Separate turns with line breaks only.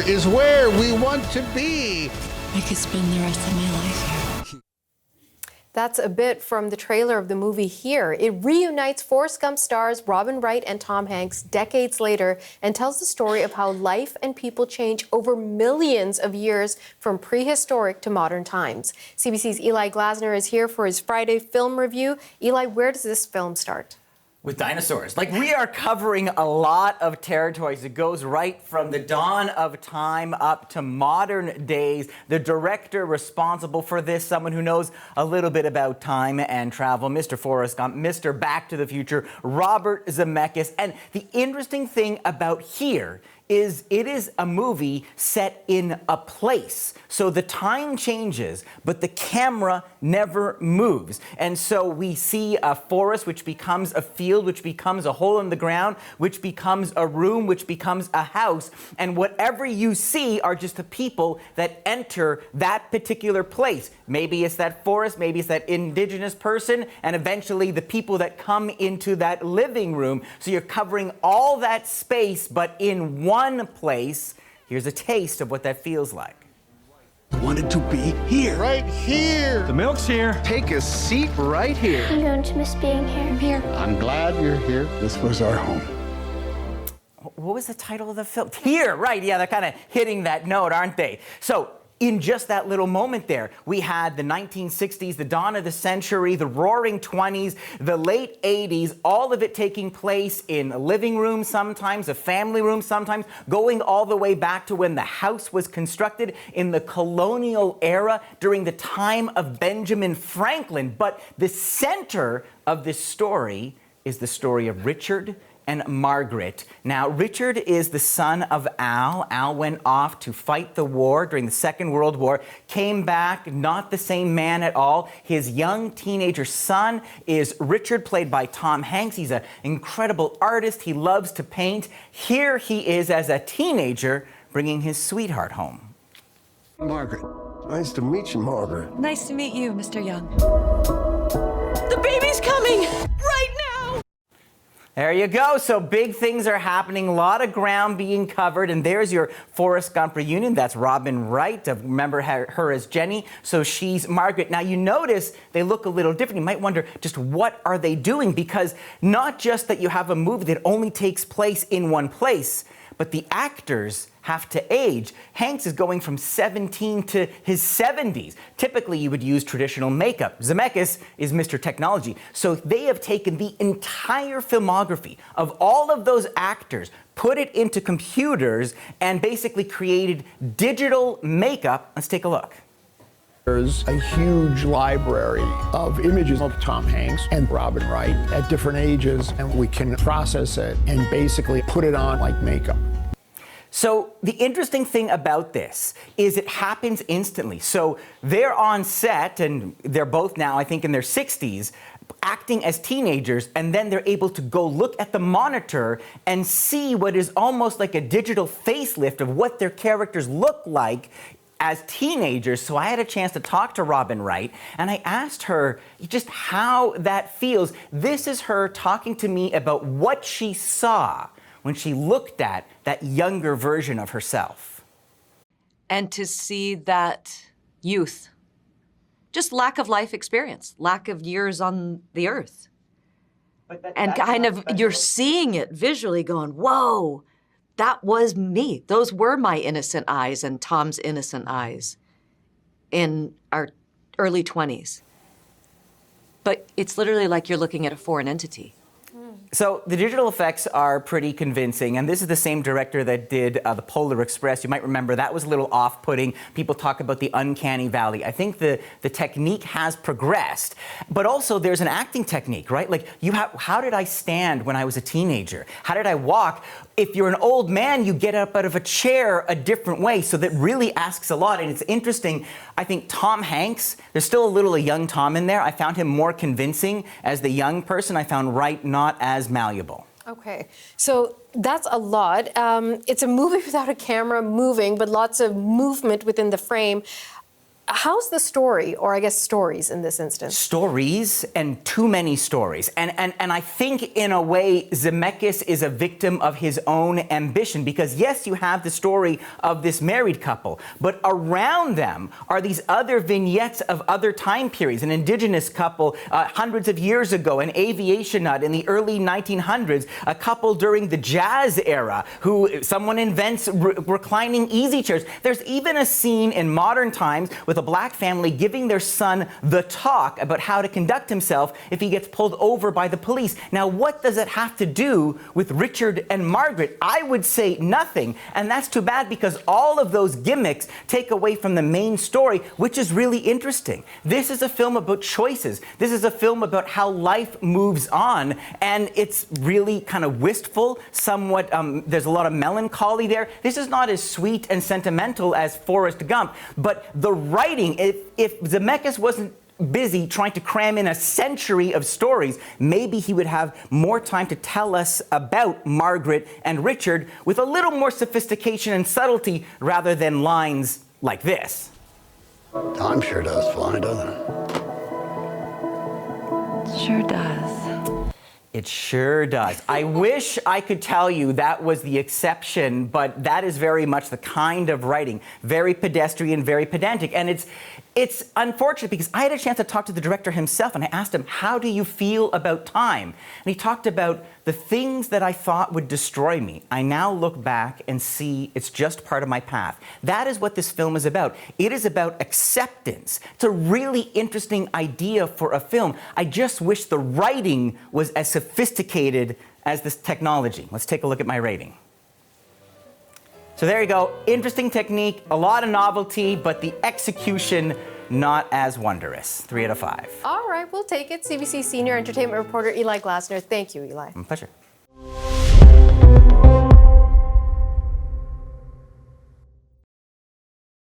is where we want to be.
I could spend the rest of my life here.
That's a bit from the trailer of the movie Here. It reunites Forrest Gump stars Robin Wright and Tom Hanks decades later and tells the story of how life and people change over millions of years from prehistoric to modern times. CBC's Eli Glasner is here for his Friday film review. Eli, where does this film start?
With dinosaurs. Like, we are covering a lot of territories. It goes right from the dawn of time up to modern days. The director responsible for this, someone who knows a little bit about time and travel, Mr. Forrest Gump, Mr. Back to the Future, Robert Zemeckis. And the interesting thing about Here is it is a movie set in a place. So the time changes, but the camera never moves. And so we see a forest, which becomes a field, which becomes a hole in the ground, which becomes a room, which becomes a house. And whatever you see are just the people that enter that particular place. Maybe it's that forest, maybe it's that indigenous person, and eventually the people that come into that living room. So you're covering all that space, but in one place. Here's a taste of what that feels like.
Wanted to be here. Right here.
The milk's here.
Take a seat right here.
I'm going to miss being here.
I'm here.
I'm glad you're here. This was our home.
What was the title of the film? Here, right. Yeah, they're kind of hitting that note, aren't they? So, in just that little moment there, we had the 1960s, the dawn of the century, the roaring 20s, the late 80s, all of it taking place in a living room sometimes, a family room sometimes, going all the way back to when the house was constructed in the colonial era during the time of Benjamin Franklin. But the center of this story is the story of Richard and Margaret. Now, Richard is the son of Al. Al went off to fight the war during the Second World War, came back, not the same man at all. His young teenager son is Richard, played by Tom Hanks. He's an incredible artist. He loves to paint. Here he is as a teenager, bringing his sweetheart home.
Margaret. Nice to meet you, Margaret.
Nice to meet you, Mr. Young. The baby's coming right now!
There you go. So big things are happening, a lot of ground being covered, and there's your Forrest Gump reunion. That's Robin Wright. Remember her as Jenny, so she's Margaret. Now you notice they look a little different. You might wonder just what are they doing, because not just that you have a movie that only takes place in one place, but the actors have to age. Hanks is going from 17 to his 70s. Typically, you would use traditional makeup. Zemeckis is Mr. Technology. So they have taken the entire filmography of all of those actors, put it into computers, and basically created digital makeup. Let's take a look.
There's a huge library of images of Tom Hanks and Robin Wright at different ages, and we can process it and basically put it on like makeup.
So the interesting thing about this is it happens instantly. So they're on set, and they're both now, I think, in their 60s, acting as teenagers, and then they're able to go look at the monitor and see what is almost like a digital facelift of what their characters look like as teenagers. So I had a chance to talk to Robin Wright, and I asked her just how that feels. This is her talking to me about what she saw when she looked at that younger version of herself.
And to see that youth, just lack of life experience, lack of years on the earth. And kind of, you're seeing it visually going, whoa, that was me. Those were my innocent eyes and Tom's innocent eyes in our early 20s. But it's literally like you're looking at a foreign entity.
So the digital effects are pretty convincing, and this is the same director that did The Polar Express. You might remember that was a little off-putting. People talk about the uncanny valley. I think the technique has progressed, but also there's an acting technique, right? Like, how did I stand when I was a teenager? How did I walk? If you're an old man, you get up out of a chair a different way, so that really asks a lot. And it's interesting, I think Tom Hanks, there's still a little young Tom in there. I found him more convincing as the young person. I found Wright not as malleable.
Okay, so that's a lot. It's a movie without a camera moving, but lots of movement within the frame. How's the story, or I guess stories in this instance?
Stories, and too many stories. And I think in a way Zemeckis is a victim of his own ambition, because yes, you have the story of this married couple, but around them are these other vignettes of other time periods. An indigenous couple hundreds of years ago, an aviation nut in the early 1900s, a couple during the jazz era who someone invents reclining easy chairs. There's even a scene in modern times with a black family giving their son the talk about how to conduct himself if he gets pulled over by the police. Now, what does it have to do with Richard and Margaret? I would say nothing, and that's too bad, because all of those gimmicks take away from the main story, which is really interesting. This is a film about choices. This is a film about how life moves on, and it's really kind of wistful, somewhat, there's a lot of melancholy there. This is not as sweet and sentimental as Forrest Gump, but the writing, if Zemeckis wasn't busy trying to cram in a century of stories, maybe he would have more time to tell us about Margaret and Richard with a little more sophistication and subtlety rather than lines like this.
Time sure does fly, doesn't it?
Sure does.
It sure does. I wish I could tell you that was the exception, but that is very much the kind of writing. Very pedestrian, very pedantic. And it's unfortunate, because I had a chance to talk to the director himself, and I asked him, how do you feel about time? And he talked about the things that I thought would destroy me. I now look back and see it's just part of my path. That is what this film is about. It is about acceptance. It's a really interesting idea for a film. I just wish the writing was as sophisticated as this technology. Let's take a look at my rating. So there you go. Interesting technique, a lot of novelty, but the execution not as wondrous. 3 out of 5.
All right, we'll take it. CBC senior entertainment reporter Eli Glasner. Thank you, Eli.
My pleasure.